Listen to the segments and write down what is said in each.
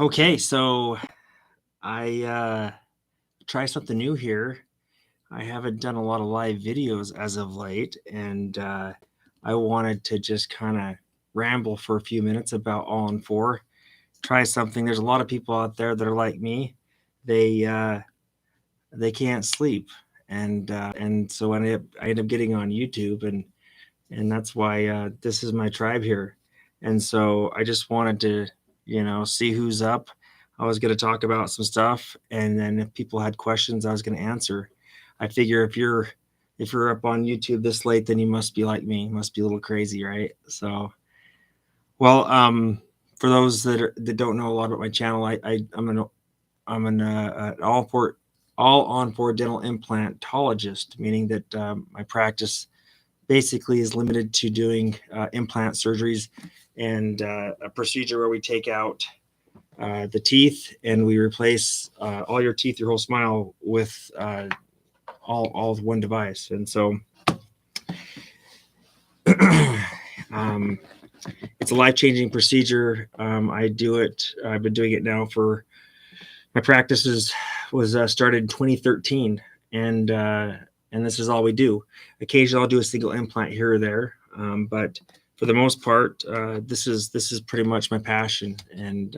Okay, so I try something new here. I haven't done a lot of live videos as of late, and I wanted to just kind of ramble for a few minutes about All-on-4. Try something. There's a lot of people out there that are like me. They can't sleep, and so I end up getting on YouTube, and that's why this is my tribe here. And so I just wanted to, see who's up. I was going to talk about some stuff, and then if people had questions, I was going to answer. I figure if you're up on YouTube this late, then you must be like me. You must be a little crazy, right? So, well, for those that don't know a lot about my channel, I'm an all-on-4 dental implantologist, meaning that my practice basically is limited to doing implant surgeries and a procedure where we take out the teeth and we replace all your teeth, your whole smile, with all with one device. And so it's a life-changing procedure. I do it. I've been doing it now for my practice was started in 2013, and this is all we do. Occasionally, I'll do a single implant here or there, but for the most part, this is pretty much my passion, and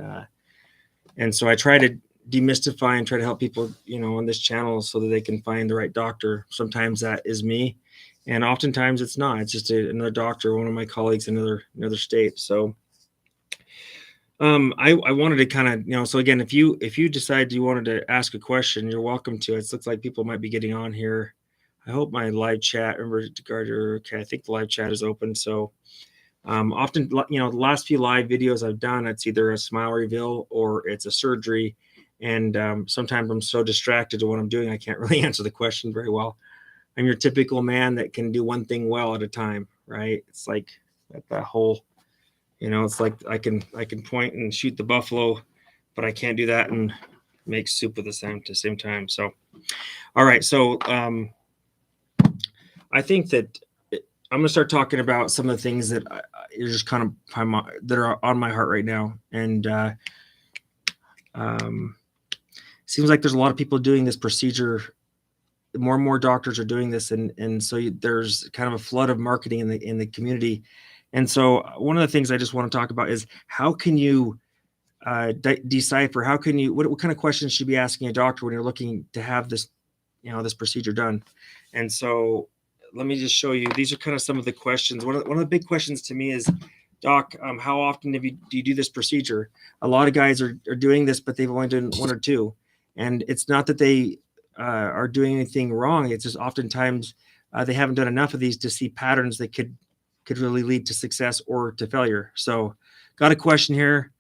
so I try to demystify and try to help people, on this channel so that they can find the right doctor. Sometimes that is me, and oftentimes it's not. It's just another doctor, one of my colleagues in another state. So. I wanted to kind of, so again, if you decide you wanted to ask a question, you're welcome to. It looks like people might be getting on here. I hope my live chat, okay, I think the live chat is open. So often, the last few live videos I've done, it's either a smile reveal or it's a surgery. And sometimes I'm so distracted to what I'm doing, I can't really answer the question very well. I'm your typical man that can do one thing well at a time, right? It's like that whole... it's like I can point and shoot the buffalo, but I can't do that and make soup at the same time. So, all right. So I think that I'm going to start talking about some of the things that are just kind of that are on my heart right now. And seems like there's a lot of people doing this procedure. More and more doctors are doing this, and so there's kind of a flood of marketing in the community. And so one of the things I just want to talk about is how can you decipher, what kind of questions should you be asking a doctor when you're looking to have this, this procedure done. And so let me just show you, these are kind of some of the questions. One of the big questions to me is, Doc, how often do you do this procedure? A lot of guys are doing this, but they've only done one or two. And it's not that they are doing anything wrong. It's just oftentimes they haven't done enough of these to see patterns that could really lead to success or to failure. So got a question here.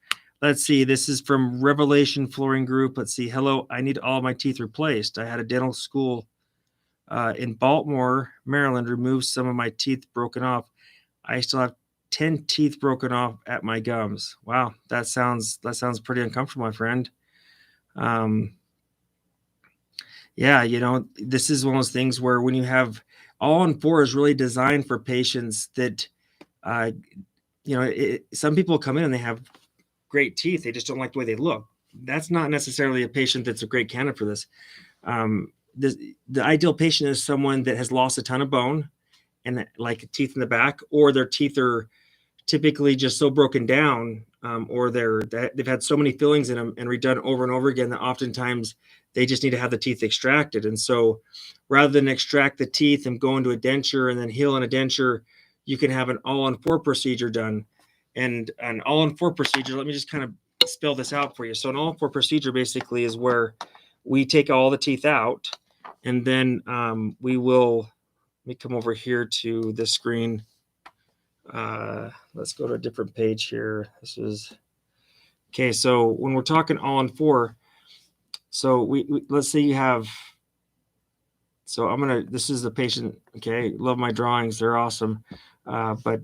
Let's see. This is from Revelation Flooring Group. Let's see. Hello. I need all my teeth replaced. I had a dental school in Baltimore, Maryland, removed some of my teeth broken off. I still have 10 teeth broken off at my gums. Wow. That sounds pretty uncomfortable, my friend. Yeah, this is one of those things where when you have All-on-4 is really designed for patients that, some people come in and they have great teeth. They just don't like the way they look. That's not necessarily a patient that's a great candidate for this. The ideal patient is someone that has lost a ton of bone and like teeth in the back, or their teeth are typically just so broken down, or they've had so many fillings in them and redone over and over again that oftentimes they just need to have the teeth extracted. And so rather than extract the teeth and go into a denture and then heal in a denture, you can have an All-on-4 procedure done. And an All-on-4 procedure, let me just kind of spell this out for you. So an All-on-4 procedure basically is where we take all the teeth out, and then let me come over here to the screen. Let's go to a different page here. This is okay. So when we're talking All-on-4, so we let's say you have, so this is the patient. Okay. Love my drawings. They're awesome. But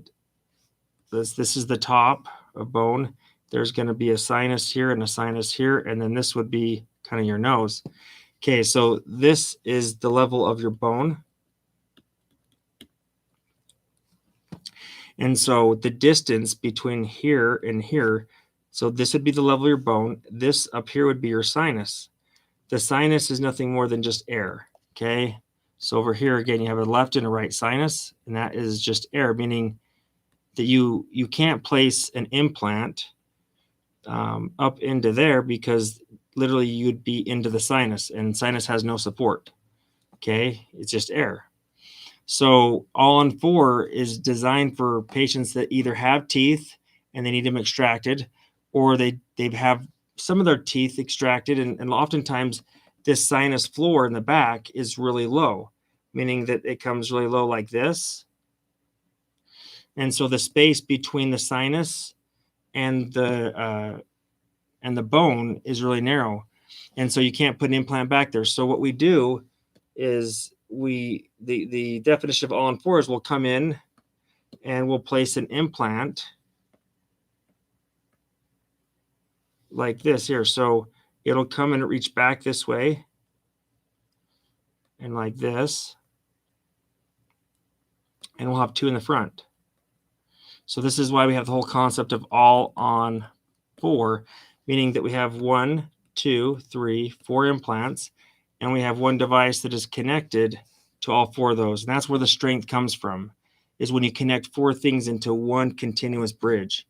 this is the top of bone. There's going to be a sinus here and a sinus here. And then this would be kind of your nose. Okay. So this is the level of your bone. And so the distance between here and here, So this would be the level of your bone. This up here would be your sinus. The sinus is nothing more than just air, okay? So over here, again, you have a left and a right sinus, and that is just air, meaning that you can't place an implant up into there because literally you'd be into the sinus, and sinus has no support, okay? It's just air. So ALL-ON-4 is designed for patients that either have teeth and they need them extracted, or they have some of their teeth extracted, and oftentimes this sinus floor in the back is really low, meaning that it comes really low like this. And so the space between the sinus and the bone is really narrow. And so you can't put an implant back there. So what we do is the definition of ALL-ON-4 is we'll come in and we'll place an implant like this here. So it'll come and reach back this way and like this, and we'll have two in the front. So this is why we have the whole concept of ALL-ON-4, meaning that we have 1, 2, 3, 4 implants, and we have one device that is connected to all 4 of those. And that's where the strength comes from, is when you connect 4 things into one continuous bridge.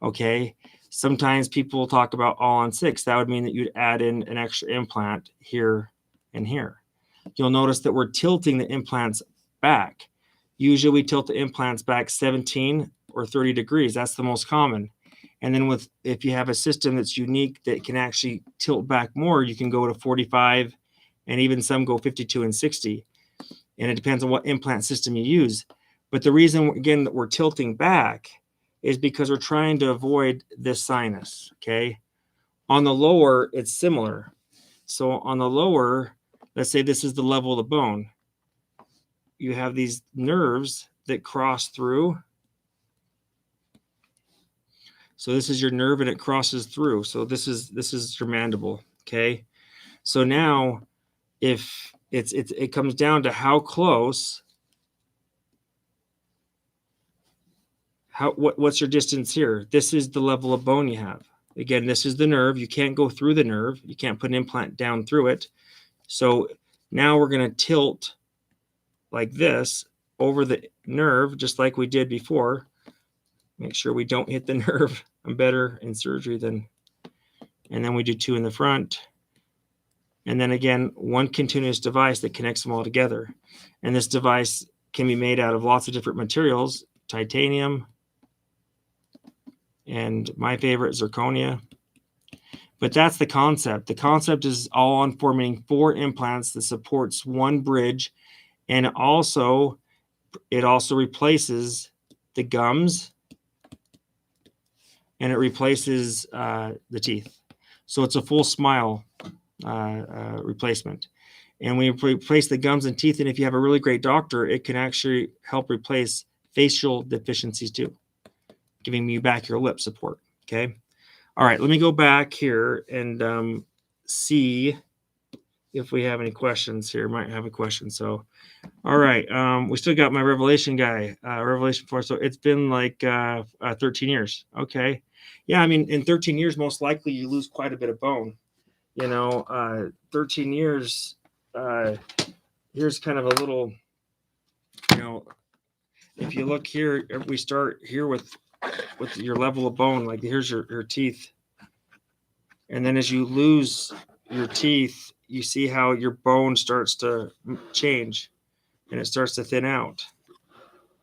Okay. Sometimes people will talk about ALL-ON-6. That would mean that you'd add in an extra implant here and here. You'll notice that we're tilting the implants back. Usually we tilt the implants back 17 or 30 degrees. That's the most common. And then if you have a system that's unique that can actually tilt back more, you can go to 45, and even some go 52 and 60. And it depends on what implant system you use. But the reason, again, that we're tilting back is because we're trying to avoid this sinus, okay? On the lower, it's similar. So on the lower, let's say this is the level of the bone. You have these nerves that cross through. So this is your nerve and it crosses through. So this is your mandible, okay? So now if it comes down to how close, what's your distance here? This is the level of bone you have. Again, this is the nerve. You can't go through the nerve. You can't put an implant down through it. So now we're going to tilt like this over the nerve, just like we did before. Make sure we don't hit the nerve. I'm better in surgery than, and then we do 2 in the front. And then again, one continuous device that connects them all together. And this device can be made out of lots of different materials, titanium, and my favorite, zirconia. But that's the concept. The concept is ALL-ON-4, meaning 4 implants that supports one bridge. And it also replaces the gums, and it replaces the teeth. So it's a full smile replacement. And we replace the gums and teeth. And if you have a really great doctor, it can actually help replace facial deficiencies too, giving you back your lip support. Okay. All right. Let me go back here and see if we have any questions here. Might have a question. So, all right. We still got my Revelation guy, Revelation 4. So it's been like 13 years. Okay. Yeah. I mean, in 13 years, most likely you lose quite a bit of bone. 13 years, here's kind of a little, if you look here, we start here with your level of bone, like here's your teeth. And then as you lose your teeth, you see how your bone starts to change and it starts to thin out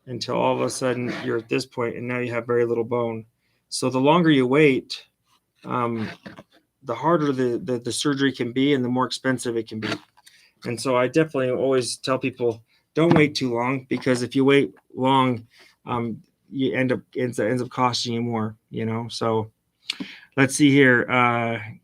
until all of a sudden you're at this point and now you have very little bone. So the longer you wait, the harder the surgery can be and the more expensive it can be. And so I definitely always tell people, don't wait too long, because if you wait long, you ends up costing you more, So let's see here.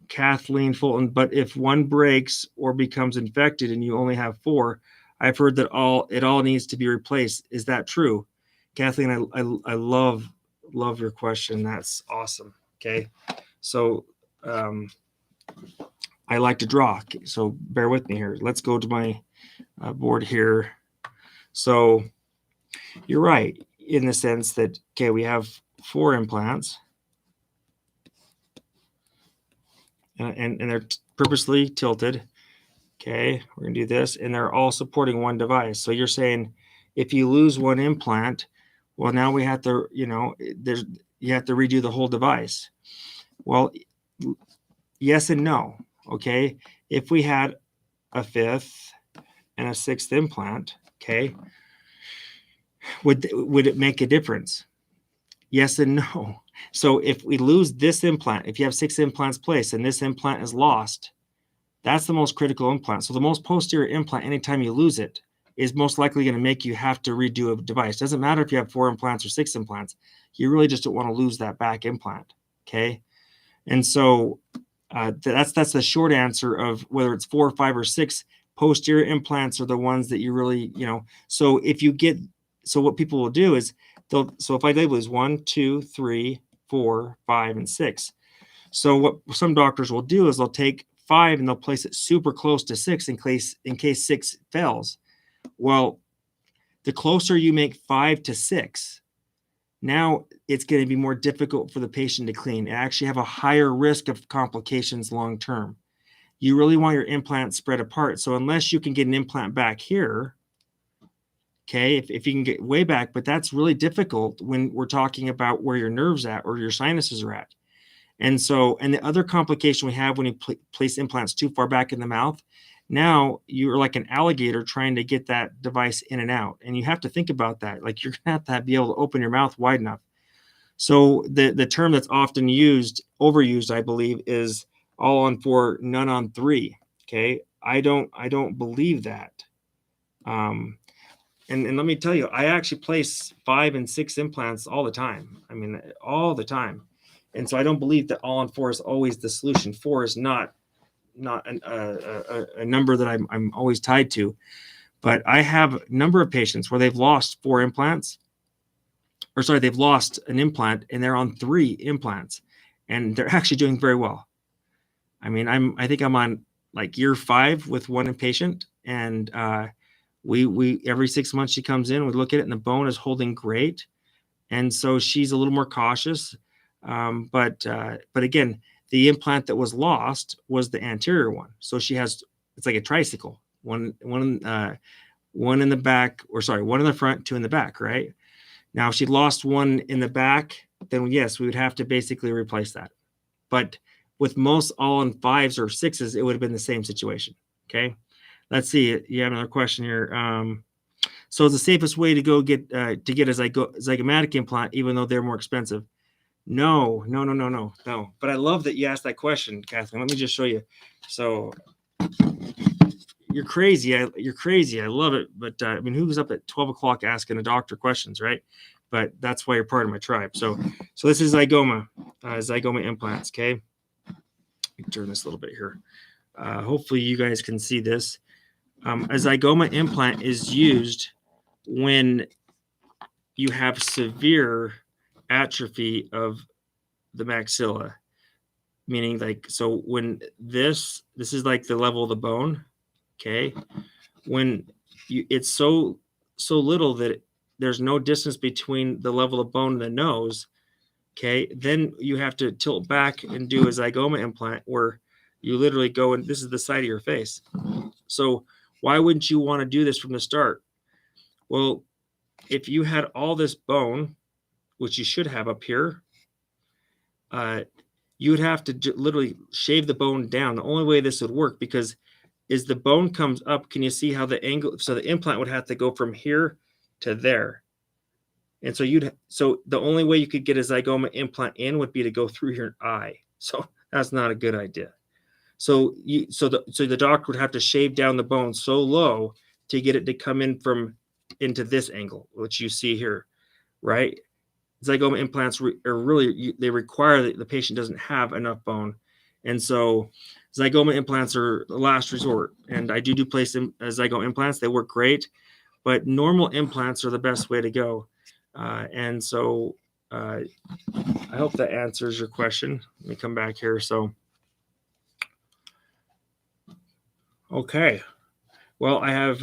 Kathleen Fulton, but if one breaks or becomes infected and you only have 4, I've heard that it all needs to be replaced. Is that true? Kathleen, I love your question. That's awesome. Okay. So I like to draw, so bear with me here. Let's go to my board here. So you're right in the sense that, okay, we have 4 implants. and they're purposely tilted. Okay, we're gonna do this, and they're all supporting one device. So you're saying if you lose one implant, well, now we have to, you have to redo the whole device. Well, yes and no. Okay, if we had a fifth and a sixth implant, okay, would it make a difference? Yes and no. So if we lose this implant, if you have 6 implants placed and this implant is lost, that's the most critical implant. So the most posterior implant, anytime you lose it, is most likely going to make you have to redo a device. Doesn't matter if you have 4 implants or 6 implants. You really just don't want to lose that back implant. Okay. And so that's the short answer of whether it's 4, 5, or 6 posterior implants are the ones that you really, so if you get, so what people will do is so if I label is 1, 2, 3, 4, 5, and 6. So what some doctors will do is they'll take 5 and they'll place it super close to 6 in case 6 fails. Well, the closer you make 5 to 6, now it's going to be more difficult for the patient to clean and actually have a higher risk of complications long term. You really want your implants spread apart. So unless you can get an implant back here, okay, if you can get way back, but that's really difficult when we're talking about where your nerves at or your sinuses are at. And so, and the other complication we have when you place implants too far back in the mouth, now you're like an alligator trying to get that device in and out. And you have to think about that. Like you're going to have to be able to open your mouth wide enough. So the term that's often overused, I believe, is all on 4, none on 3. Okay. I don't believe that. And let me tell you, I actually place 5 and 6 implants all the time. I mean, all the time. And so I don't believe that all on 4 is always the solution. 4 is not a number that I'm always tied to. But I have a number of patients where they've lost 4 implants, or sorry, they've lost an implant and they're on 3 implants, and they're actually doing very well. I mean, I think I'm on like year 5 with one patient, and we every 6 months she comes in, we look at it, and the bone is holding great, and so she's a little more cautious. But again, the implant that was lost was the anterior one, so it's like a tricycle, one in the back, or sorry, one in the front, 2 in the back, right? Now, if she lost one in the back, then yes, we would have to basically replace that. But with most all on 5s or 6s, it would have been the same situation. Okay. Let's see. You have another question here. So is the safest way to go get a zygomatic implant, even though they're more expensive? No. But I love that you asked that question, Kathleen. Let me just show you. So you're crazy. You're crazy. I love it. But I mean, who's up at 12 o'clock asking a doctor questions, right? But that's why you're part of my tribe. So this is zygoma implants. Okay. Let me turn this a little bit here. Hopefully you guys can see this. A zygoma implant is used when you have severe atrophy of the maxilla, meaning like, so when this is like the level of the bone. Okay. When it's so little that there's no distance between the level of bone and the nose. Okay. Then you have to tilt back and do a zygoma implant where you literally go, and this is the side of your face. So why wouldn't you want to do this from the start? Well, if you had all this bone, which you should have up here, you would have to literally shave the bone down. The only way this would work, because is the bone comes up. Can you see how the angle? So the implant would have to go from here to there. And so the only way you could get a zygoma implant in would be to go through your eye. So that's not a good idea. So the doctor would have to shave down the bone so low to get it to come in into this angle, which you see here, right? Zygoma implants they require that the patient doesn't have enough bone, and so zygoma implants are the last resort. And I do place zygoma implants; they work great, but normal implants are the best way to go. And so I hope that answers your question. Let me come back here. So. Okay. Well, I have.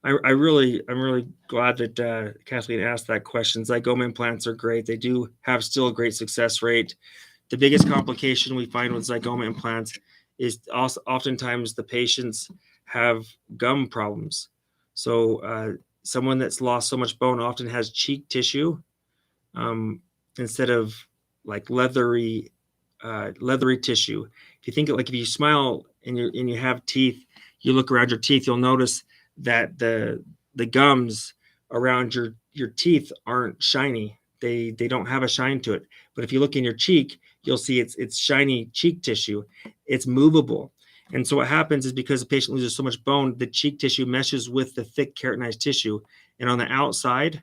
I'm really glad that Kathleen asked that question. Zygoma implants are great. They do have still a great success rate. the biggest complication we find with zygoma implants is also oftentimes the patients have gum problems. So someone that's lost so much bone often has cheek tissue instead of like leathery tissue. If you think of, like, if you smile and you have teeth, you look around your teeth, you'll notice that the gums around your teeth aren't shiny. They don't have a shine to it. But if you look in your cheek, you'll see it's shiny cheek tissue. It's movable. And so what happens is, because the patient loses so much bone, the cheek tissue meshes with the thick keratinized tissue, and on the outside,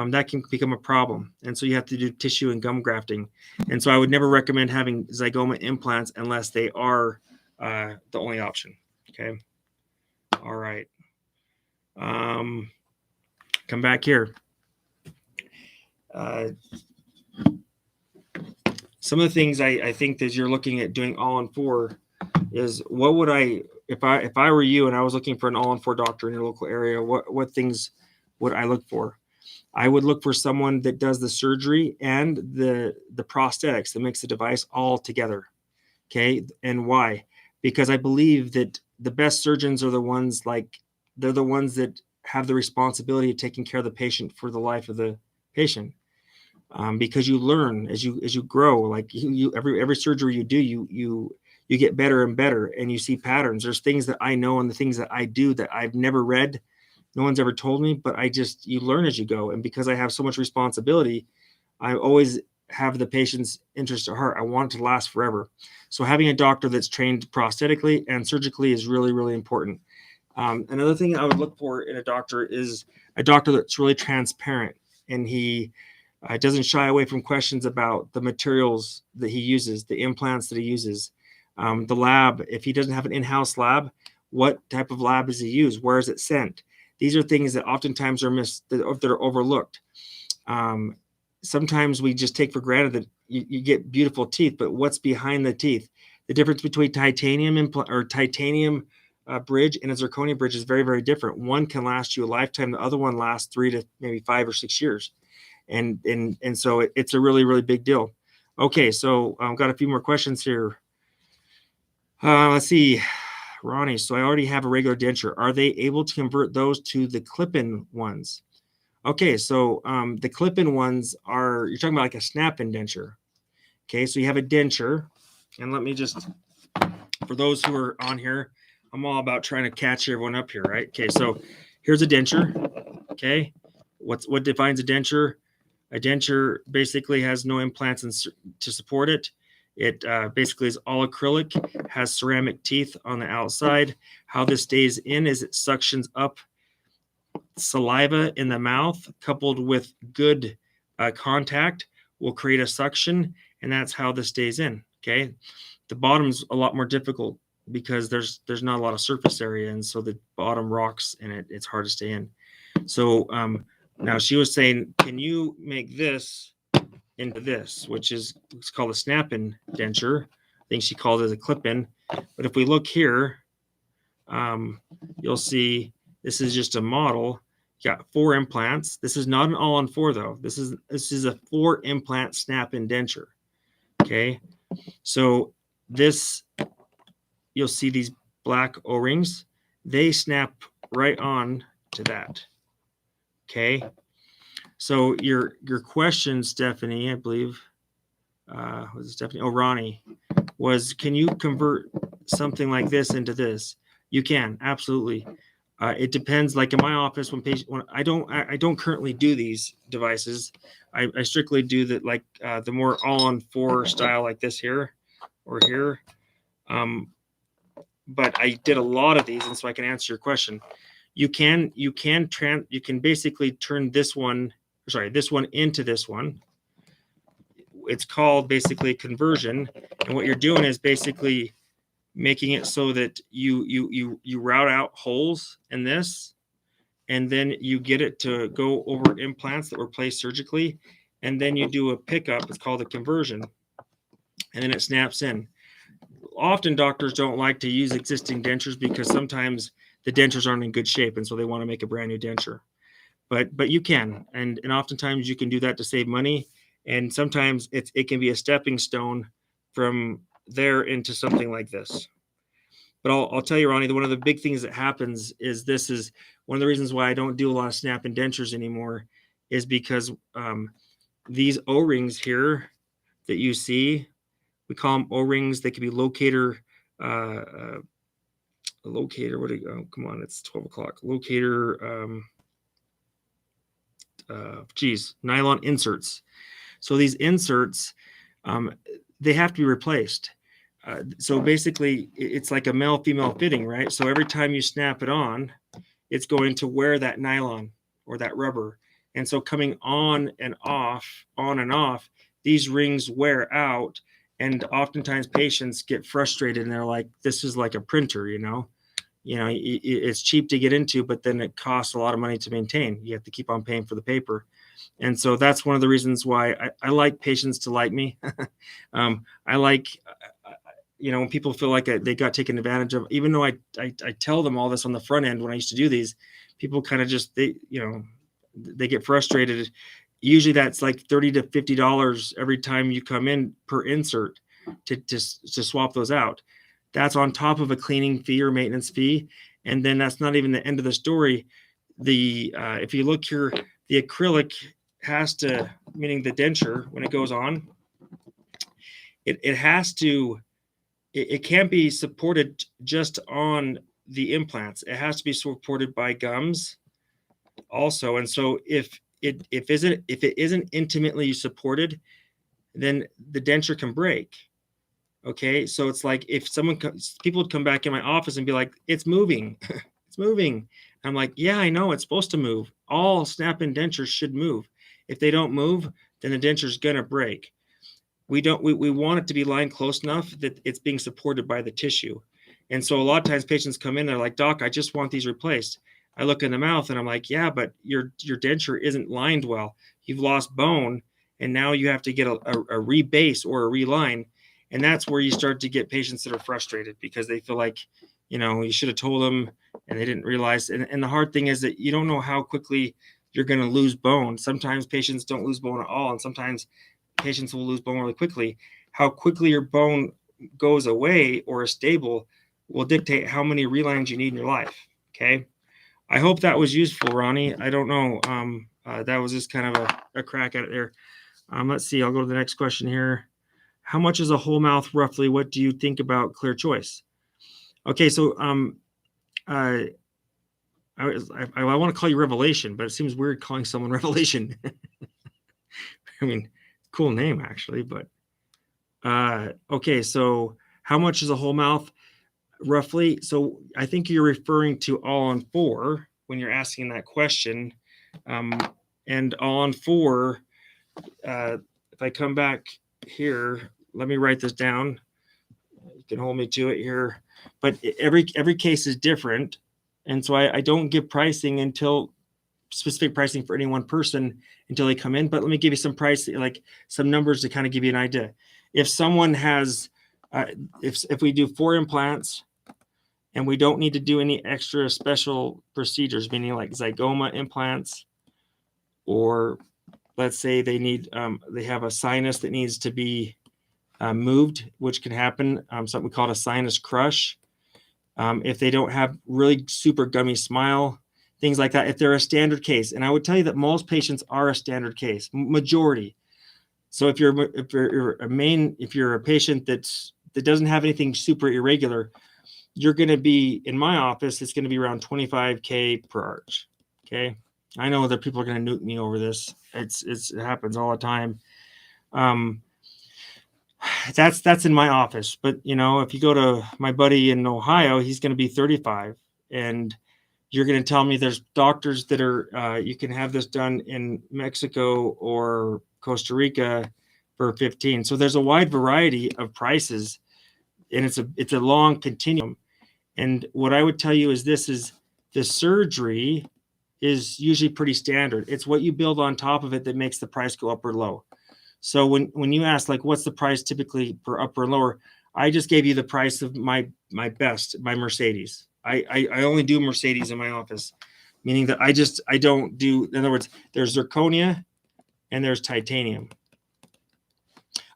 that can become a problem. And so you have to do tissue and gum grafting. And so I would never recommend having zygoma implants unless they are the only option. Okay. All right. Come back here. Some of the things I think that you're looking at doing ALL-ON-4 is, what would I, if I were you and I was looking for an ALL-ON-4 doctor in your local area, what things would I look for? I would look for someone that does the surgery and the prosthetics, that makes the device all together. Okay. And why? Because I believe that the best surgeons are the ones, they're the ones that have the responsibility of taking care of the patient for the life of the patient. Because you learn as you grow. Like every surgery you do, you get better and better, and you see patterns. There's things that I know and the things that I do that I've never read. No one's ever told me, but you learn as you go. And because I have so much responsibility, I always have the patient's interest at heart. I want it to last forever. So having a doctor that's trained prosthetically and surgically is really, really important. Another thing I would look for in a doctor is a doctor that's really transparent, and he doesn't shy away from questions about the materials that he uses, the implants that he uses, the lab. If he doesn't have an in-house lab, what type of lab does he use? Where is it sent? These are things that oftentimes that are overlooked. Sometimes we just take for granted that you get beautiful teeth, but what's behind the teeth? The difference between titanium bridge and a zirconia bridge is very, very different. One can last you a lifetime. The other one lasts 3 to maybe 5 or 6 years. And so it's a really, really big deal. Okay, so I've got a few more questions here. Let's see. Ronnie, so I already have a regular denture. Are they able to convert those to the clip-in ones? Okay, so the clip-in ones you're talking about like a snap-in denture. Okay, so you have a denture, and let me just, for those who are on here, I'm all about trying to catch everyone up here, right? Okay, so here's a denture. Okay, what defines a denture? A denture basically has no implants to support it. It basically is all acrylic, has ceramic teeth on the outside. How this stays in is it suctions up saliva in the mouth, coupled with good contact, will create a suction, and that's how this stays in. Okay, the bottom's a lot more difficult because there's not a lot of surface area, and so the bottom rocks and it's hard to stay in. So now she was saying, can you make this into this, which is, it's called a snap-in denture. I think she called it a clip-in. But if we look here, you'll see this is just a model. You got 4 implants. This is not an ALL-ON-4 though. This is a 4 implant snap-in denture. Okay, so this, you'll see these black O-rings. They snap right on to that. Okay, so your question, Stephanie, I believe, was it Stephanie? Oh, Ronnie, was, can you convert something like this into this? You can, absolutely. It depends. Like in my office, when I don't currently do these devices. I strictly do that, like the more ALL-ON-4 style, like this here or here. But I did a lot of these, and so I can answer your question. You can basically turn this one into this one. It's called basically conversion, and what you're doing is basically making it so that you route out holes in this, and then you get it to go over implants that were placed surgically, and then you do a pickup. It's called a conversion, and then it snaps in. Often doctors don't like to use existing dentures because sometimes the dentures aren't in good shape, and so they want to make a brand new denture. But you can, and oftentimes you can do that to save money, and sometimes it can be a stepping stone from there into something like this. But I'll tell you, Ronnie, one of the big things that happens is this is one of the reasons why I don't do a lot of snap and dentures anymore, is because these O-rings here that you see, we call them O-rings. They could be locator, locator. What do you? Oh, come on, it's 12 o'clock. Locator. Nylon inserts. So these inserts, they have to be replaced. So basically, it's like a male-female fitting, right? So every time you snap it on, it's going to wear that nylon or that rubber. And so coming on and off, these rings wear out. And oftentimes patients get frustrated and they're like, this is like a printer, it's cheap to get into, but then it costs a lot of money to maintain. You have to keep on paying for the paper. And so that's one of the reasons why I like patients to like me. I like, when people feel like they got taken advantage of, even though I tell them all this on the front end when I used to do these, people kind of just, they get frustrated. Usually that's like $30 to $50 every time you come in per insert to swap those out. That's on top of a cleaning fee or maintenance fee. And then that's not even the end of the story. If you look here, the acrylic has to, meaning the denture, when it goes on, it has to, it can't be supported just on the implants. It has to be supported by gums also. And so if it isn't intimately supported, then the denture can break. Okay, so it's like if people would come back in my office and be like, it's moving, it's moving. I'm like, yeah, I know it's supposed to move. All snap-in dentures should move. If they don't move, then the denture is gonna break. We want it to be lined close enough that it's being supported by the tissue. And so a lot of times patients come in, they're like, doc, I just want these replaced. I look in the mouth and I'm like, yeah, but your denture isn't lined well. You've lost bone, and now you have to get a rebase or a reline. And that's where you start to get patients that are frustrated because they feel like, you should have told them and they didn't realize. And the hard thing is that you don't know how quickly you're going to lose bone. Sometimes patients don't lose bone at all. And sometimes patients will lose bone really quickly. How quickly your bone goes away or is stable will dictate how many relines you need in your life. Okay. I hope that was useful, Ronnie. I don't know. That was just kind of a crack at it there. Let's see. I'll go to the next question here. How much is a whole mouth roughly? What do you think about Clear Choice? Okay, so I want to call you Revelation, but it seems weird calling someone Revelation. I mean, cool name actually, but okay. So how much is a whole mouth roughly? So I think you're referring to ALL-ON-4 when you're asking that question, and ALL-ON-4. If I come back here, let me write this down. You can hold me to it here, but every case is different, and so I don't give pricing until specific pricing for any one person until they come in. But let me give you some price, like some numbers to kind of give you an idea. If someone has, if we do 4 implants and we don't need to do any extra special procedures, meaning like zygoma implants, or let's say they need, they have a sinus that needs to be moved, which can happen, something we call a sinus crush. If they don't have really super gummy smile, things like that, if they're a standard case. And I would tell you that most patients are a standard case, majority. So if you're a patient that doesn't have anything super irregular, you're going to be in my office. It's going to be around $25K per arch. Okay, I know that people are going to nuke me over this. It happens all the time. That's in my office, but if you go to my buddy in Ohio, he's going to be 35, and you're going to tell me there's doctors that are you can have this done in Mexico or Costa Rica for 15. So there's a wide variety of prices, and it's a long continuum. And what I would tell you is the surgery is usually pretty standard. It's what you build on top of it that makes the price go up or low. So when you ask like what's the price typically for upper and lower, I just gave you the price of my Mercedes. I only do Mercedes in my office, meaning that I don't do, in other words, there's zirconia and there's titanium.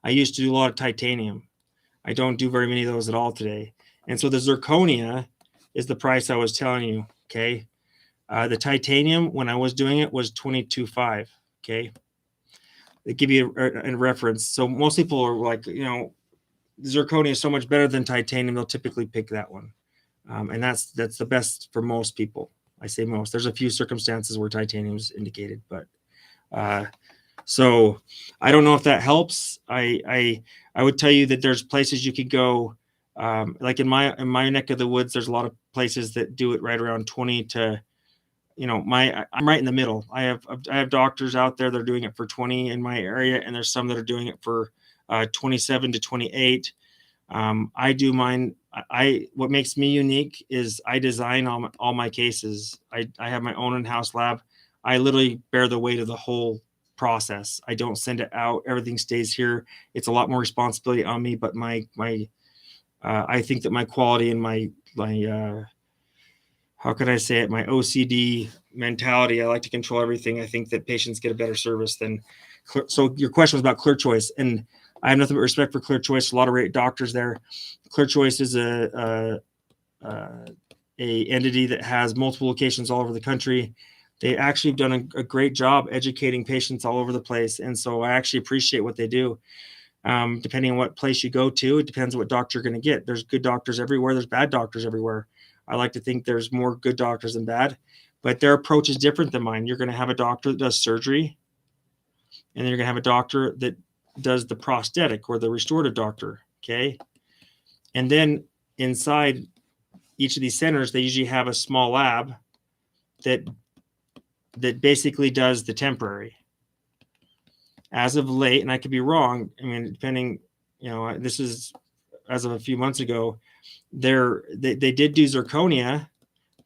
I used to do a lot of titanium. I don't do very many of those at all today. And so the zirconia is the price I was telling you. Okay. The titanium, when I was doing it, was 22.5. Okay. They give you a reference. So most people are like, zirconia is so much better than titanium. They'll typically pick that one. And that's the best for most people. I say most. There's a few circumstances where titanium is indicated, but so I don't know if that helps. I would tell you that there's places you could go, like in my neck of the woods. There's a lot of places that do it right around 20 to, I'm right in the middle. I have doctors out there that are doing it for 20 in my area, and there's some that are doing it for 27 to 28. I do mine. What makes me unique is I design all my cases. I have my own in-house lab. I literally bear the weight of the whole process. I don't send it out. Everything stays here. It's a lot more responsibility on me, but I think that my quality and my how could I say it? My OCD mentality. I like to control everything. I think that patients get a better service than. So your question was about Clear Choice, and I have nothing but respect for Clear Choice. A lot of great doctors there. Clear Choice is a entity that has multiple locations all over the country. They actually have done a great job educating patients all over the place, and so I actually appreciate what they do. Depending on what place you go to, it depends on what doctor you're going to get. There's good doctors everywhere. There's bad doctors everywhere. I like to think there's more good doctors than bad, but their approach is different than mine. You're going to have a doctor that does surgery, and then you're going to have a doctor that does the prosthetic or the restorative doctor. Okay. And then inside each of these centers, they usually have a small lab that basically does the temporary. As of late, and I could be wrong, I mean, depending, this is as of a few months ago, they did do zirconia,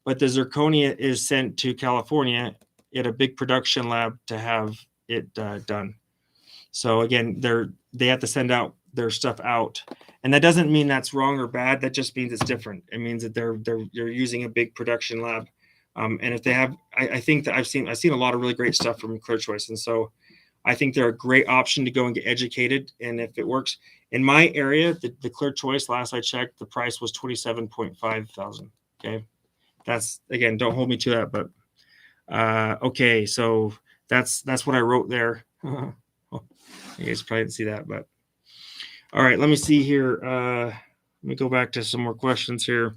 but the zirconia is sent to California at a big production lab to have it done. So again, they have to send out their stuff out, and that doesn't mean that's wrong or bad. That just means it's different. It means that they're using a big production lab, and if they have, I think that I've seen a lot of really great stuff from Clear Choice, and so I think they're a great option to go and get educated. And if it works in my area, the Clear Choice, last I checked, the price was $27,500. Okay, that's, again, don't hold me to that, but okay, so that's what I wrote there. You guys probably didn't see that, but all right, let me see here. Let me go back to some more questions here.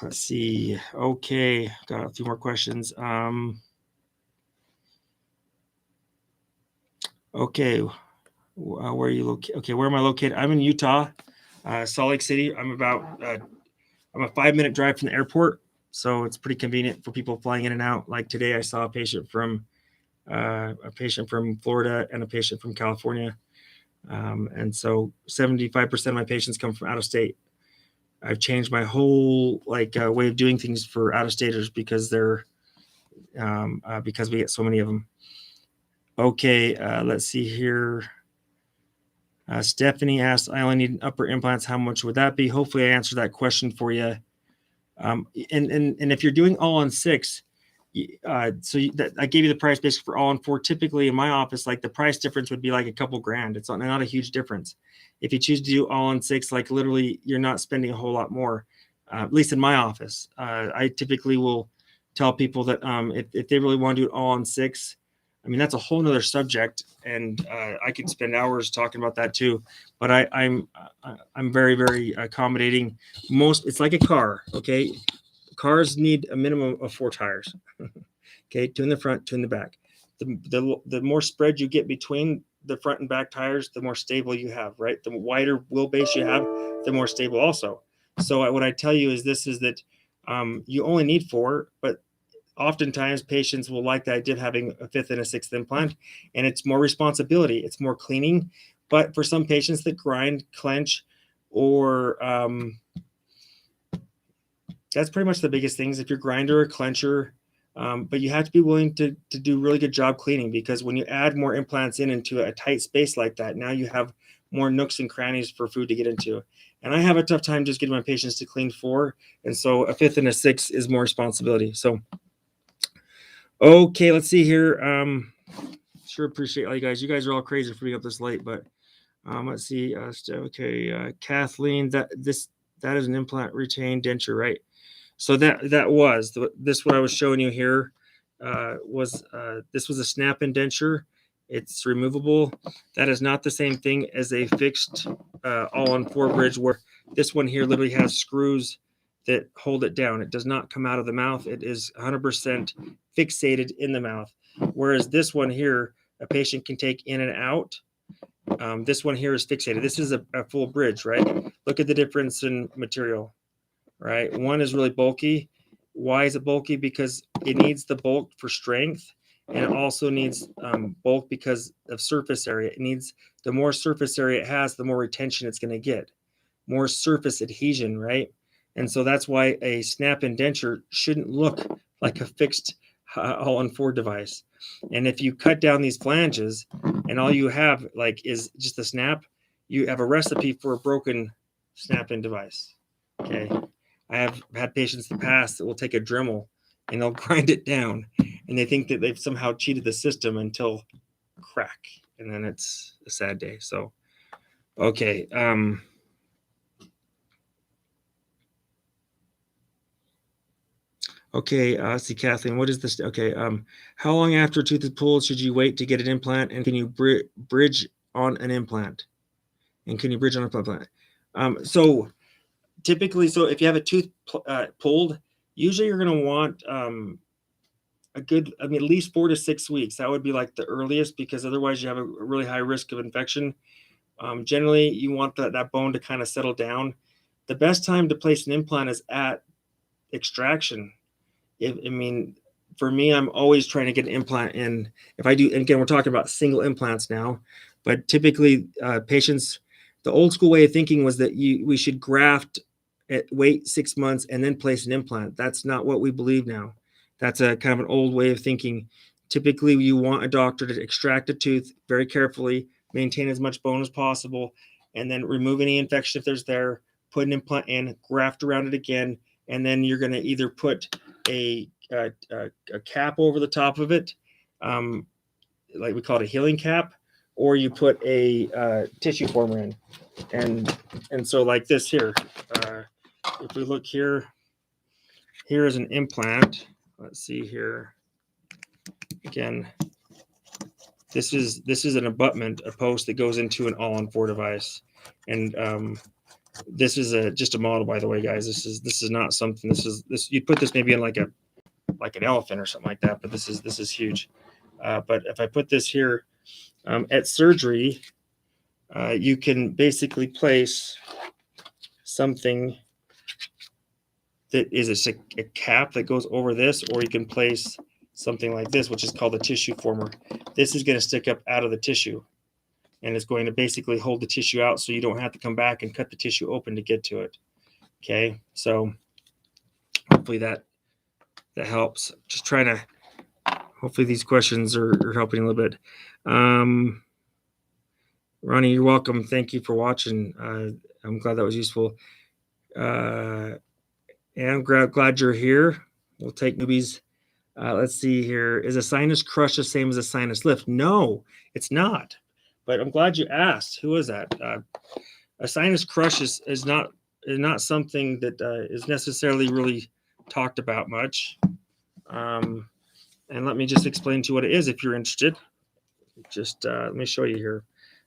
Let's see. Okay, got a few more questions. Okay, where are you located? Okay, where am I located? I'm in Utah, Salt Lake City. I'm a 5-minute drive from the airport, so it's pretty convenient for people flying in and out. Like today, I saw a patient from Florida and a patient from California, and so 75% of my patients come from out of state. I've changed my whole way of doing things for out of staters because because we get so many of them. Okay, let's see here. Stephanie asked, I only need upper implants. How much would that be? Hopefully I answered that question for you. And if you're doing all-on-6, I gave you the price basically for all-on-4. Typically in my office, like the price difference would be like a couple grand. It's not a huge difference. If you choose to do all-on-6, like literally you're not spending a whole lot more, at least in my office. I typically will tell people that if they really want to do it all-on-6, I mean, that's a whole nother subject, and I could spend hours talking about that too. But I'm very, very accommodating. It's like a car. Okay, cars need a minimum of 4 tires. Okay, 2 in the front, 2 in the back. The more spread you get between the front and back tires, the more stable you have. Right, the wider wheelbase you have, the more stable also. So what I tell you is that you only need 4, but oftentimes patients will like the idea of having a 5th and a 6th implant, and it's more responsibility. It's more cleaning. But for some patients that grind, clench, or that's pretty much the biggest things. If you're grinder or clencher, but you have to be willing to do really good job cleaning, because when you add more implants into a tight space like that, now you have more nooks and crannies for food to get into. And I have a tough time just getting my patients to clean 4. And so a 5th and a 6th is more responsibility. So okay, let's see here. Sure appreciate all you guys. You guys are all crazy for being up this late, but Let's see. Okay, Kathleen, that is an implant retained denture, right? So that was this what I was showing you here was this was a snap-in denture. It's removable. That is not the same thing as a fixed all-on-4 bridge, where this one here literally has screws that hold it down. It does not come out of the mouth. It is 100% fixated in the mouth. Whereas this one here, a patient can take in and out. This one here is fixated. This is a full bridge, right? Look at the difference in material, right? One is really bulky. Why is it bulky? Because it needs the bulk for strength, and it also needs bulk because of surface area. It needs, the more surface area it has, the more retention it's going to get, more surface adhesion, right? And so that's why a snap-in denture shouldn't look like a fixed all-on-4 device. And if you cut down these flanges and all you have like is just a snap, you have a recipe for a broken snap-in device. Okay. I have had patients in the past that will take a Dremel and they'll grind it down, and they think that they've somehow cheated the system until crack, and then it's a sad day. So, okay. Okay, see, Kathleen, what is this? Okay, how long after a tooth is pulled should you wait to get an implant, and can you bridge on an implant? And can you bridge on an implant? So typically, so if you have a tooth pulled, usually you're going to want a good, I mean, at least 4 to 6 weeks. That would be like the earliest, because otherwise you have a really high risk of infection. Generally, you want that bone to kind of settle down. The best time to place an implant is at extraction. I mean, for me, I'm always trying to get an implant in. If I do, and again, we're talking about single implants now, but typically patients, the old school way of thinking was that we should graft, wait 6 months, and then place an implant. That's not what we believe now. That's a kind of an old way of thinking. Typically, you want a doctor to extract a tooth very carefully, maintain as much bone as possible, and then remove any infection if there's there, put an implant in, graft around it again, and then you're going to either put a cap over the top of it, like we call it a healing cap, or you put a tissue former in. And so like this here, if we look here, here is an implant. Let's see here. Again, this is an abutment, a post that goes into an all-on-4 device. And this is just a model, by the way, guys. This is not something. This you'd put this maybe in like an elephant or something like that, but this is huge. But if I put this here at surgery, you can basically place something that is a cap that goes over this, or you can place something like this, which is called a tissue former. This is going to stick up out of the tissue, and it's going to basically hold the tissue out so you don't have to come back and cut the tissue open to get to it. Okay, so hopefully that helps. Just trying to, hopefully these questions are helping a little bit. Ronnie, you're welcome. Thank you for watching. I'm glad that was useful. And I'm glad you're here. We'll take newbies. Let's see here. Is a sinus crush the same as a sinus lift? No, it's not. But I'm glad you asked. Who is that? A sinus crush is not something that is necessarily really talked about much. And let me just explain to you what it is if you're interested. Just let me show you here.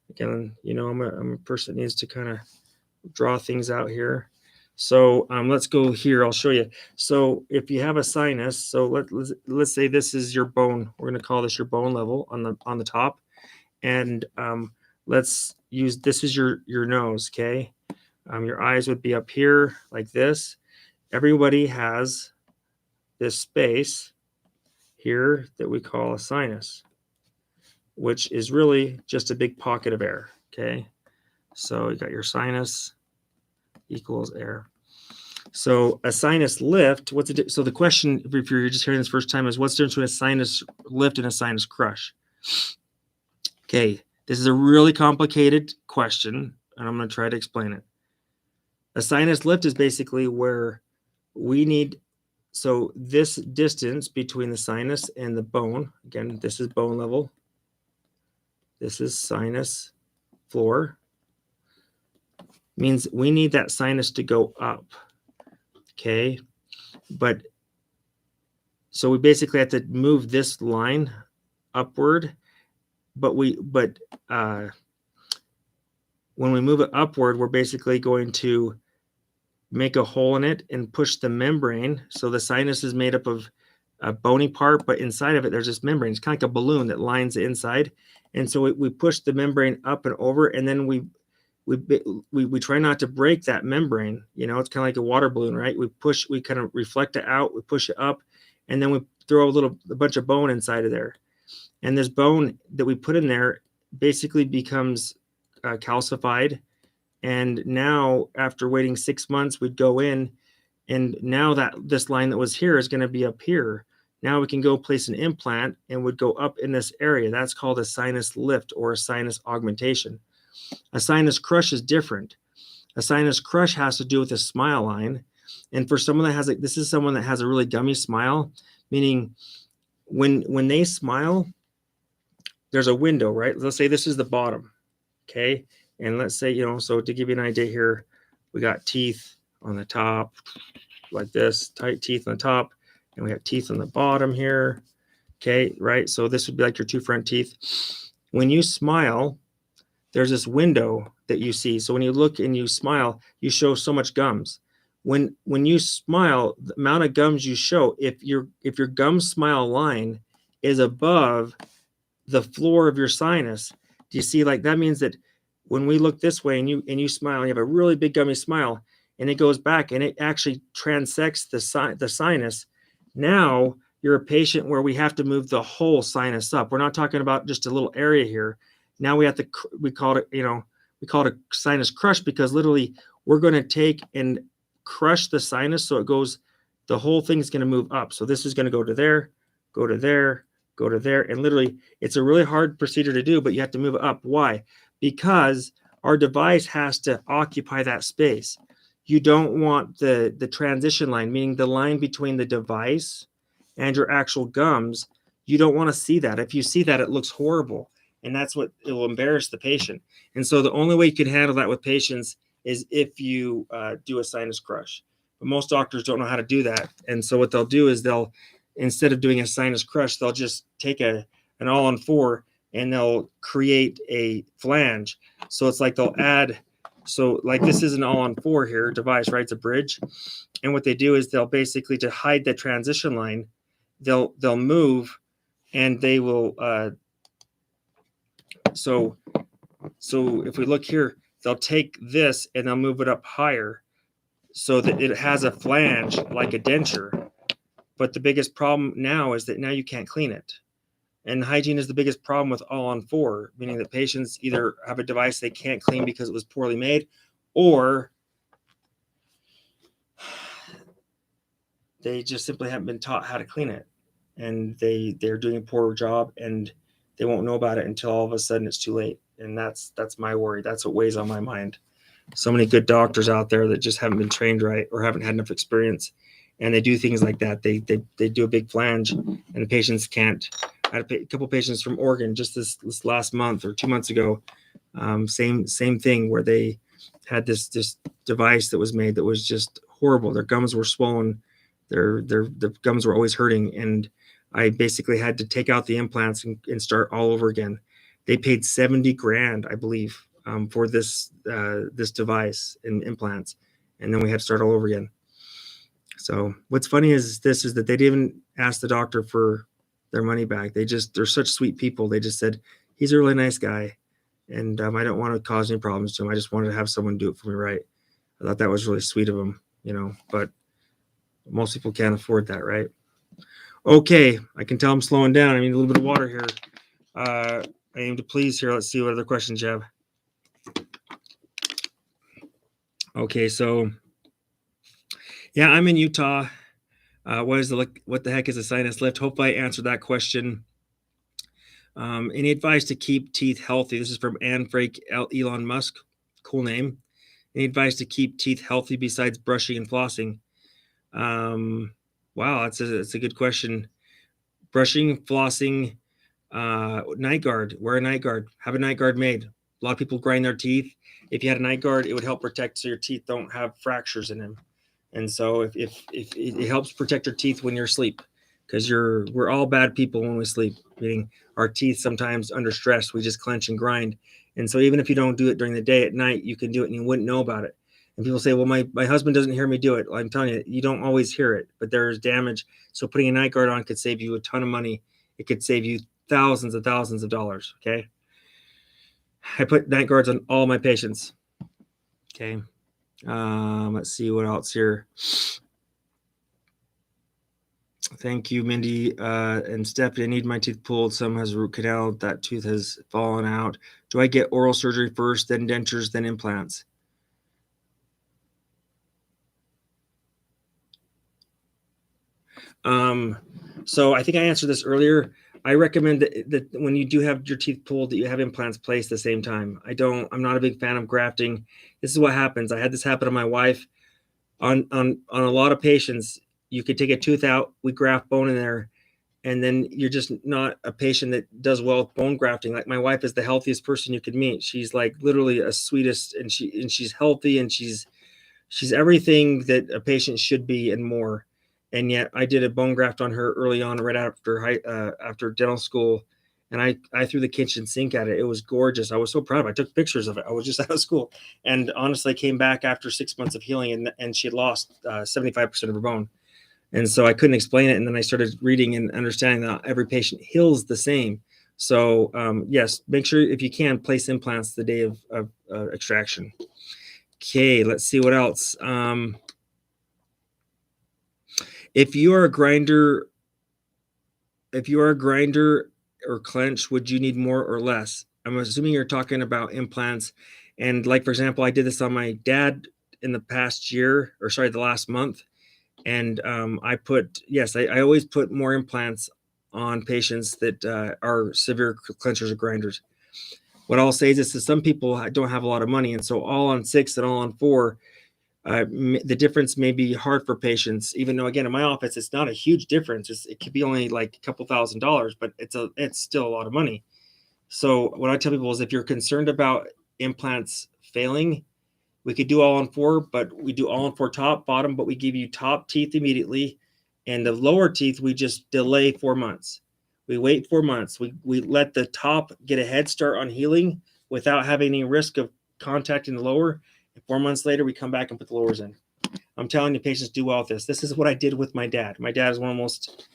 Again, I'm a person that needs to kind of draw things out here. So let's go here. I'll show you. So if you have a sinus, so let's say this is your bone. We're going to call this your bone level on the top, and let's use this is your nose. Okay, your eyes would be up here like this. Everybody has this space here that we call a sinus, which is really just a big pocket of air. Okay, so you got your sinus equals air. So a sinus lift, what's it? So the question, if you're just hearing this first time, is what's the difference between a sinus lift and a sinus crush? Okay, this is a really complicated question, and I'm going to try to explain it. A sinus lift is basically where we need, so this distance between the sinus and the bone, again, this is bone level, this is sinus floor, means we need that sinus to go up. Okay. But so we basically have to move this line upward, but when we move it upward, we're basically going to make a hole in it and push the membrane. So the sinus is made up of a bony part, but inside of it, there's this membrane. It's kind of like a balloon that lines the inside. And so we push the membrane up and over, and then we try not to break that membrane. You know, it's kind of like a water balloon, right? We kind of reflect it out, we push it up, and then we throw a bunch of bone inside of there. And this bone that we put in there basically becomes calcified. And now, after waiting 6 months, we'd go in, and now that this line that was here is going to be up here. Now we can go place an implant and would go up in this area. That's called a sinus lift or a sinus augmentation. A sinus crush is different. A sinus crush has to do with a smile line. And for someone that has this is someone that has a really gummy smile, meaning when they smile, there's a window, right? Let's say this is the bottom, okay? And let's say, so to give you an idea here, we got teeth on the top like this, tight teeth on the top, and we have teeth on the bottom here, okay, right? So this would be like your two front teeth. When you smile, there's this window that you see. So when you look and you smile, you show so much gums. When you smile, the amount of gums you show, if your gum smile line is above the floor of your sinus, do you see, like, that means that when we look this way and you smile, you have a really big gummy smile, and it goes back and it actually transects the sinus. Now you're a patient where we have to move the whole sinus up. We're not talking about just a little area here. Now we call it a sinus crush, because literally we're going to take and crush the sinus so it goes, the whole thing's going to move up. So this is going to go to there, go to there, go to there, and literally it's a really hard procedure to do, but you have to move it up. Why? Because our device has to occupy that space. You don't want the transition line, meaning the line between the device and your actual gums. You don't want to see that. If you see that, it looks horrible, and that's what it will embarrass the patient. And so the only way you can handle that with patients is if you do a sinus crush. But most doctors don't know how to do that, and so what they'll do is instead of doing a sinus crush, they'll just take an ALL-ON-4 and they'll create a flange. So it's like they'll add. So like this is an ALL-ON-4 here device, right? It's a bridge. And what they do is they'll basically, to hide the transition line, they'll move, and they will. So if we look here, they'll take this and they'll move it up higher so that it has a flange like a denture. But the biggest problem now is that now you can't clean it. And hygiene is the biggest problem with ALL-ON-4, meaning that patients either have a device they can't clean because it was poorly made, or they just simply haven't been taught how to clean it. And they're doing a poor job, and they won't know about it until all of a sudden it's too late. And that's my worry. That's what weighs on my mind. So many good doctors out there that just haven't been trained right or haven't had enough experience, and they do things like that. They do a big flange, and the patients can't. I had a couple patients from Oregon just this last month or 2 months ago. Same thing, where they had this device that was made that was just horrible. Their gums were swollen. Their gums were always hurting, and I basically had to take out the implants and start all over again. They paid $70,000, I believe, for this device and implants, and then we had to start all over again. So what's funny is that they didn't ask the doctor for their money back. They're such sweet people. They just said, he's a really nice guy, and I don't want to cause any problems to him. I just wanted to have someone do it for me right. I thought that was really sweet of him, but most people can't afford that, right? Okay, I can tell I'm slowing down. I need a little bit of water here. I aim to please here. Let's see what other questions you have. Okay, so yeah, I'm in Utah. What the heck is a sinus lift? Hopefully I answered that question. Any advice to keep teeth healthy? This is from Anne Frank, Elon Musk. Cool name. Any advice to keep teeth healthy besides brushing and flossing? Wow, that's a good question. Brushing, flossing, night guard. Wear a night guard. Have a night guard made. A lot of people grind their teeth. If you had a night guard, it would help protect so your teeth don't have fractures in them. And so if it helps protect your teeth when you're asleep, because we're all bad people when we sleep, meaning our teeth sometimes under stress, we just clench and grind. And so even if you don't do it during the day, at night, you can do it and you wouldn't know about it. And people say, well, my husband doesn't hear me do it. Well, I'm telling you, you don't always hear it, but there's damage. So putting a night guard on could save you a ton of money. It could save you thousands of dollars. Okay. I put night guards on all my patients. Okay. Let's see what else here. Thank you, Mindy and Stephanie. I need my teeth pulled. Some has a root canal. That tooth has fallen out. Do I get oral surgery first, then dentures, then implants? So I think I answered this earlier. I recommend that when you do have your teeth pulled, that you have implants placed at the same time. I'm not a big fan of grafting. This is what happens. I had this happen to my wife. On a lot of patients, you could take a tooth out, we graft bone in there, and then you're just not a patient that does well with bone grafting. Like my wife is the healthiest person you could meet. She's like literally a sweetest, and she's healthy, and she's everything that a patient should be and more. And yet I did a bone graft on her early on, right after dental school. And I threw the kitchen sink at it. It was gorgeous. I was so proud of it. I took pictures of it. I was just out of school. And honestly, I came back after 6 months of healing, and she had lost 75% of her bone. And so I couldn't explain it. And then I started reading and understanding that every patient heals the same. So yes, make sure if you can place implants the day of extraction. Okay, let's see what else. If you are a grinder or clench, would you need more or less? I'm assuming you're talking about implants. And like, for example, I did this on my dad in the past year, or sorry, the last month. And I always put more implants on patients that are severe clenchers or grinders. What I'll say is this: is some people don't have a lot of money, and so ALL-ON-6 and ALL-ON-4, the difference may be hard for patients. Even though, again, in my office, it's not a huge difference. It could be only like a couple $1,000s, but it's still a lot of money. So what I tell people is, if you're concerned about implants failing, we could do ALL-ON-4, but we do ALL-ON-4 top, bottom, but we give you top teeth immediately, and the lower teeth we just delay 4 months. We wait 4 months. We let the top get a head start on healing without having any risk of contacting the lower. And 4 months later, we come back and put the lowers in. I'm telling you, patients do well with this. This is what I did with my dad. My dad is one of the most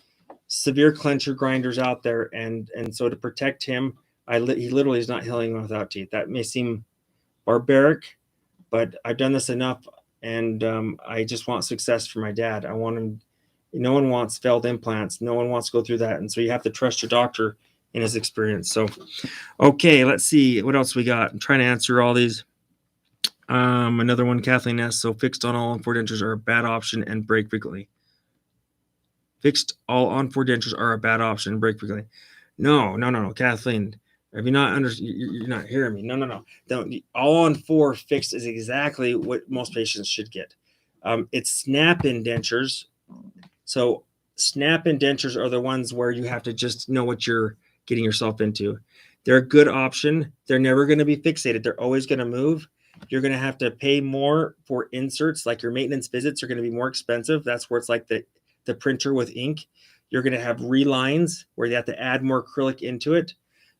severe clencher grinders out there, and so to protect him, he literally is not healing without teeth. That may seem barbaric, but I've done this enough, and I just want success for my dad. I want him. No one wants failed implants. No one wants to go through that. And so you have to trust your doctor in his experience. So, okay, let's see what else we got. I'm trying to answer all these. Another one, Kathleen S. So fixed on ALL-ON-4 dentures are a bad option and break frequently. Fixed ALL-ON-4 dentures are a bad option and break frequently. No, Kathleen. If you're not hearing me. No. ALL-ON-4 fixed is exactly what most patients should get. It's snap-in dentures. So snap-in dentures are the ones where you have to just know what you're getting yourself into. They're a good option. They're never going to be fixated. They're always going to move. You're going to have to pay more for inserts. Like your maintenance visits are going to be more expensive. That's where it's like the printer with ink. You're going to have relines where you have to add more acrylic into it.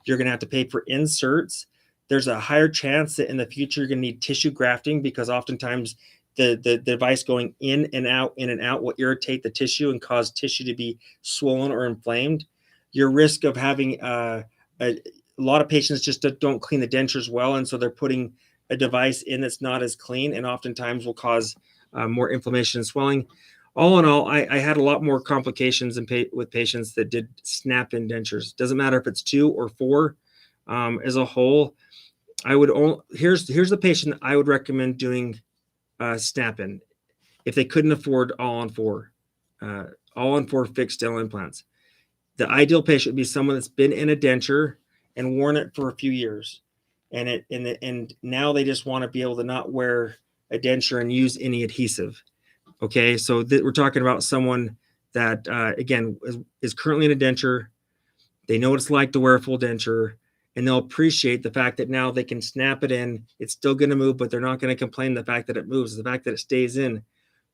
You're going to have to pay for inserts. There's a higher chance that in the future you're going to need tissue grafting, because oftentimes the device going in and out will irritate the tissue and cause tissue to be swollen or inflamed. Your risk of having a lot of patients just don't clean the dentures well, and so they're putting a device in that's not as clean, and oftentimes will cause more inflammation and swelling. All in all, I had a lot more complications with patients that did snap-in dentures. Doesn't matter if it's 2 or 4. As a whole, here's the patient that I would recommend doing snap-in if they couldn't afford ALL-ON-4, ALL-ON-4 fixed dental implants. The ideal patient would be someone that's been in a denture and worn it for a few years, and now they just want to be able to not wear a denture and use any adhesive. Okay, so we're talking about someone that again is currently in a denture. They know what it's like to wear a full denture, and they'll appreciate the fact that now they can snap it in. It's still going to move, but they're not going to complain the fact that it moves. The fact that it stays in,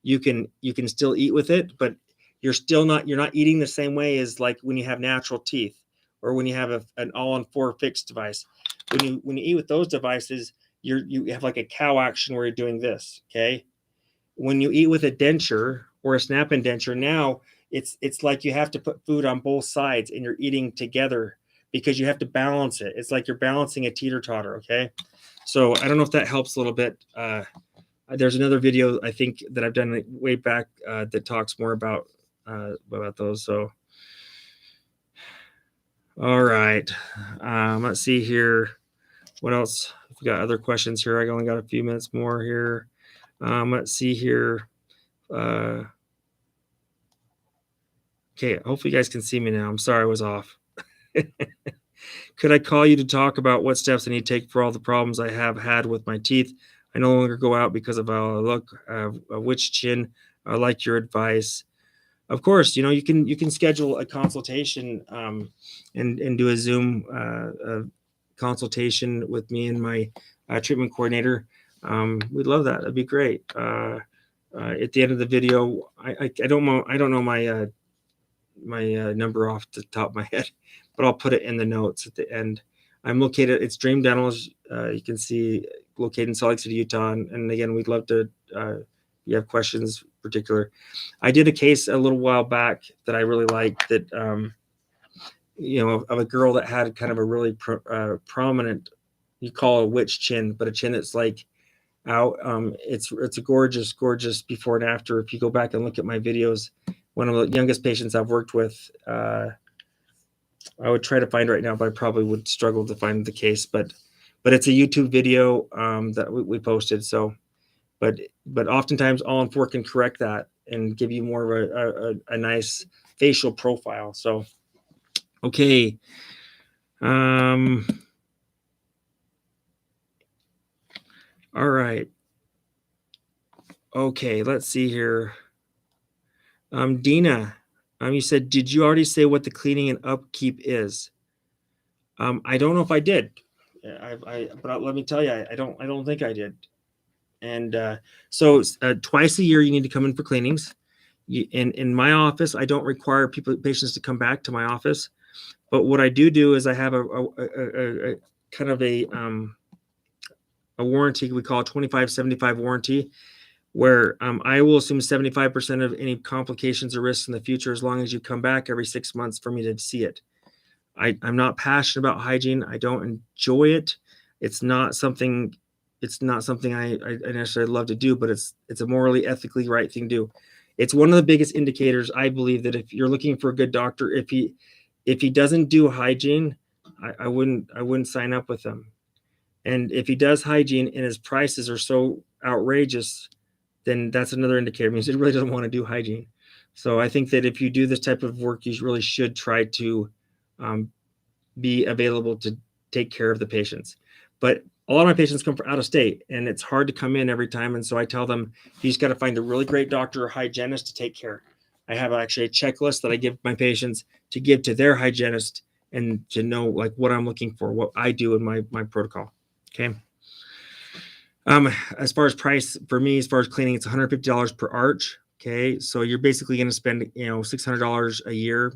you can still eat with it, but you're not eating the same way as like when you have natural teeth or when you have an all-on-4 fixed device. When you eat with those devices, you have like a cow action where you're doing this. Okay, when you eat with a denture or a snap-in denture, now it's like you have to put food on both sides and you're eating together because you have to balance it. It's like you're balancing a teeter-totter. Okay, so I don't know if that helps a little bit. There's another video I think that I've done way back that talks more about those. So, all right, let's see here. What else? If we got other questions here, I only got a few minutes more here. Let's see here. Okay, hopefully you guys can see me now. I'm sorry I was off. Could I call you to talk about what steps I need to take for all the problems I have had with my teeth? I no longer go out because of how I look. Which chin? I like your advice. Of course, you can schedule a consultation and do a Zoom consultation with me and my treatment coordinator. We'd love that. That'd be great. At the end of the video, I don't know my number off the top of my head, but I'll put it in the notes at the end. I'm located. It's Dream Dental. You can see located in Salt Lake City, Utah. And again, we'd love to. If you have questions, particular. I did a case a little while back that I really liked. That of a girl that had kind of a really prominent. You call it a witch chin, but a chin that's like out. It's a gorgeous before and after. If you go back and look at my videos, one of the youngest patients I've worked with. I would try to find right now, but I probably would struggle to find the case. But it's a YouTube video that we posted. So, but oftentimes all-on-4 can correct that and give you more of a nice facial profile. So, okay. All right. Okay, let's see here. Dina, you said, did you already say what the cleaning and upkeep is? I don't know if I did. But let me tell you, I don't think I did. And so twice a year, you need to come in for cleanings. In my office, I don't require patients to come back to my office. But what I do is I have a kind of a warranty. We call it 25-75 warranty, where I will assume 75% of any complications or risks in the future, as long as you come back every 6 months for me to see it. I'm not passionate about hygiene. I don't enjoy it. It's not something I necessarily love to do, but it's a morally, ethically right thing to do. It's one of the biggest indicators, I believe, that if you're looking for a good doctor, if he doesn't do hygiene, I wouldn't sign up with him. And if he does hygiene and his prices are so outrageous, then that's another indicator. It means he really doesn't want to do hygiene. So I think that if you do this type of work, you really should try to be available to take care of the patients. But a lot of my patients come from out of state, and it's hard to come in every time. And so I tell them, you just got to find a really great doctor or hygienist to take care. I have actually a checklist that I give my patients to give to their hygienist and to know like what I'm looking for, what I do in my protocol. Okay. As far as price for me, as far as cleaning, it's $150 per arch. Okay. So you're basically going to spend, $600 a year.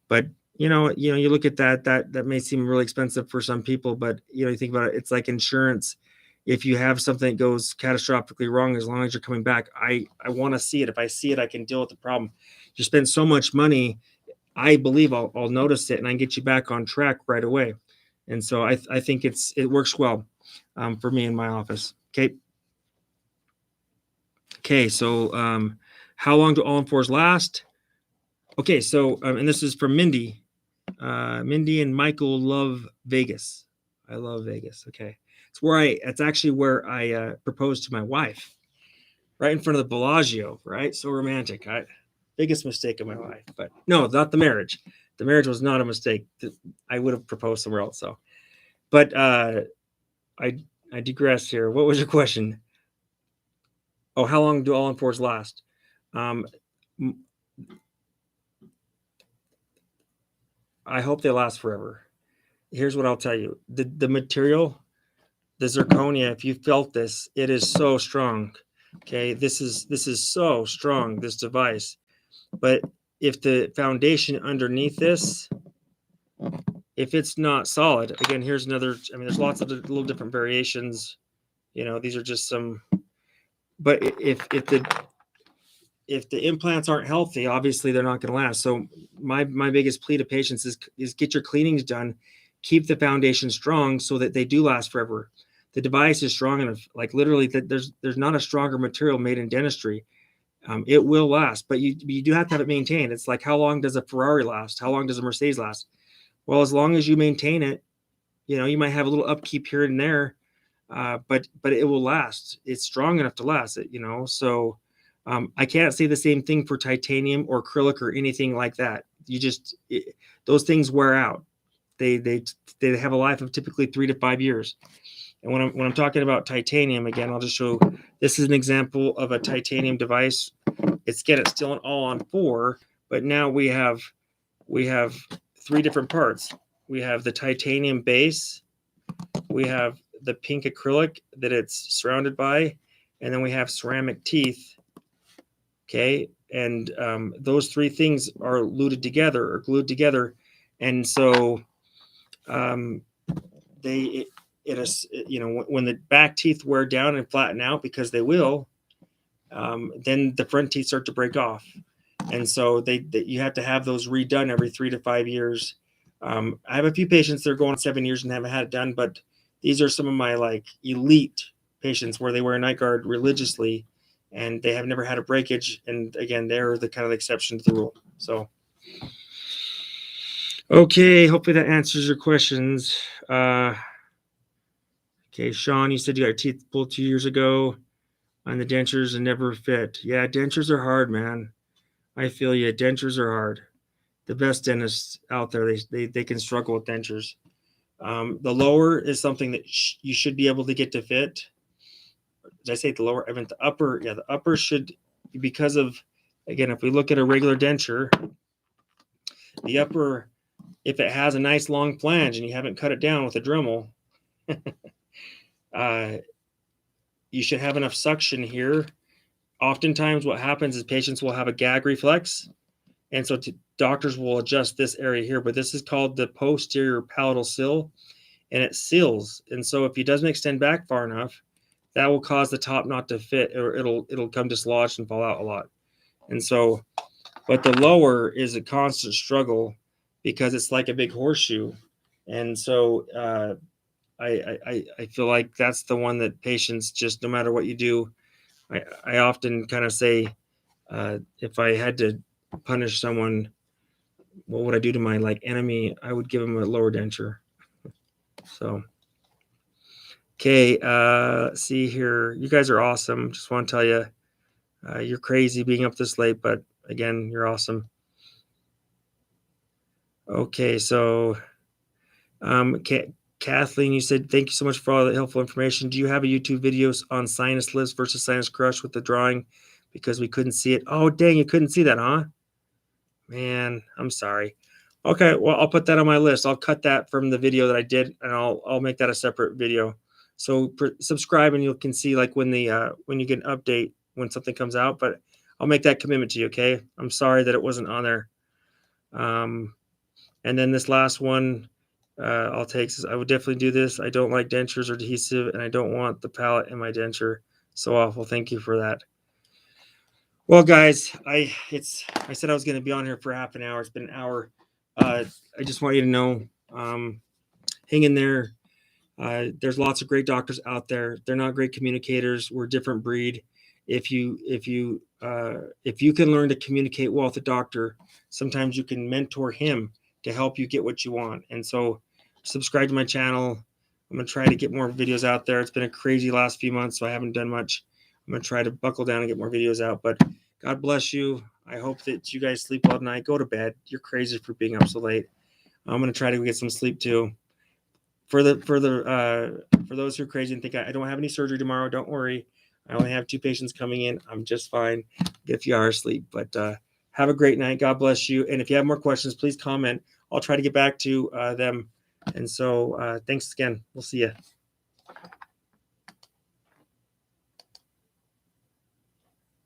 But you look at that may seem really expensive for some people, but you think about it, it's like insurance. If you have something that goes catastrophically wrong, as long as you're coming back, I want to see it. If I see it, I can deal with the problem. You spend so much money, I believe I'll notice it and I can get you back on track right away. And so I think it works well for me in my office. Okay. So how long do all-on-4s last? Okay. So and this is from Mindy. Mindy and Michael love Vegas. I love Vegas. Okay. It's actually where I proposed to my wife, right in front of the Bellagio, right? So romantic. Biggest mistake of my life, but no, not the marriage. The marriage was not a mistake. I would have proposed somewhere else. So, but I digress here. What was your question? Oh, how long do all-on-4s last? I hope they last forever. Here's what I'll tell you. The material, the zirconia, if you felt this, it is so strong. Okay, this is so strong, this device. But if the foundation underneath this, if it's not solid, again, here's another, I mean, there's lots of little different variations. You know, these are just some, but if the implants aren't healthy, obviously they're not going to last. So my biggest plea to patients is get your cleanings done, keep the foundation strong so that they do last forever. The device is strong enough, like literally, that there's not a stronger material made in dentistry. It will last, but you do have to have it maintained. It's like, how long does a Ferrari last? How long does a Mercedes last? Well, as long as you maintain it, you know, you might have a little upkeep here and there, but it will last. It's strong enough to last it, you know. So I can't say the same thing for titanium or acrylic or anything like that. Those things wear out. They have a life of typically 3 to 5 years. And when I'm talking about titanium, again, I'll just show, this is an example of a titanium device. It's still an all-on-4, but now we have 3 different parts. We have the titanium base, we have the pink acrylic that it's surrounded by, and then we have ceramic teeth. Okay, and those 3 things are glued together, and so it is, you know, when the back teeth wear down and flatten out, because they will, then the front teeth start to break off, and so you have to have those redone every 3 to 5 years. I have a few patients that are going 7 years and haven't had it done, but these are some of my like elite patients where they wear a night guard religiously and they have never had a breakage. And again, they're the kind of exception to the rule. So, okay, hopefully that answers your questions. Okay, Sean, you said you got your teeth pulled 2 years ago on the dentures and never fit. Yeah, dentures are hard, man. I feel you. Dentures are hard. The best dentists out there, they can struggle with dentures. The lower is something that you should be able to get to fit. Did I say the lower? I meant the upper. Yeah, the upper should, because of, again, if we look at a regular denture, the upper, if it has a nice long flange and you haven't cut it down with a Dremel, you should have enough suction here. Oftentimes what happens is patients will have a gag reflex, and so doctors will adjust this area here, but this is called the posterior palatal sill, and it seals. And so if it doesn't extend back far enough, that will cause the top not to fit, or it'll come dislodged and fall out a lot. And so, but the lower is a constant struggle because it's like a big horseshoe. And so I feel like that's the one that patients, just no matter what you do, I often kind of say, if I had to punish someone, what would I do to my like enemy? I would give him a lower denture. So, okay, let's see here. You guys are awesome. Just want to tell you, you're crazy being up this late, but again, you're awesome. Okay, so Kathleen, you said, thank you so much for all the helpful information. Do you have a YouTube video on sinus lifts versus sinus crush with the drawing? Because we couldn't see it. Oh, dang, you couldn't see that, huh? Man, I'm sorry. Okay, well, I'll put that on my list. I'll cut that from the video that I did, and I'll make that a separate video. So subscribe, and you can see like when you get an update when something comes out. But I'll make that commitment to you. Okay, I'm sorry that it wasn't on there. And then this last one, I'll take. I would definitely do this. I don't like dentures or adhesive, and I don't want the palate in my denture. So awful. Thank you for that. Well, guys, I said I was going to be on here for half an hour. It's been an hour. I just want you to know, hang in there. There's lots of great doctors out there. They're not great communicators. We're a different breed. If you can learn to communicate well with a doctor, sometimes you can mentor him to help you get what you want. And so subscribe to my channel. I'm going to try to get more videos out there. It's been a crazy last few months, so I haven't done much. I'm going to try to buckle down and get more videos out, but God bless you. I hope that you guys sleep well at night. Go to bed. You're crazy for being up so late. I'm going to try to get some sleep too. For those who are crazy and think I don't have any surgery tomorrow, don't worry. I only have 2 patients coming in. I'm just fine. Get a few hours sleep, but have a great night. God bless you. And if you have more questions, please comment I'll try to get back to them. And so thanks again. We'll see you.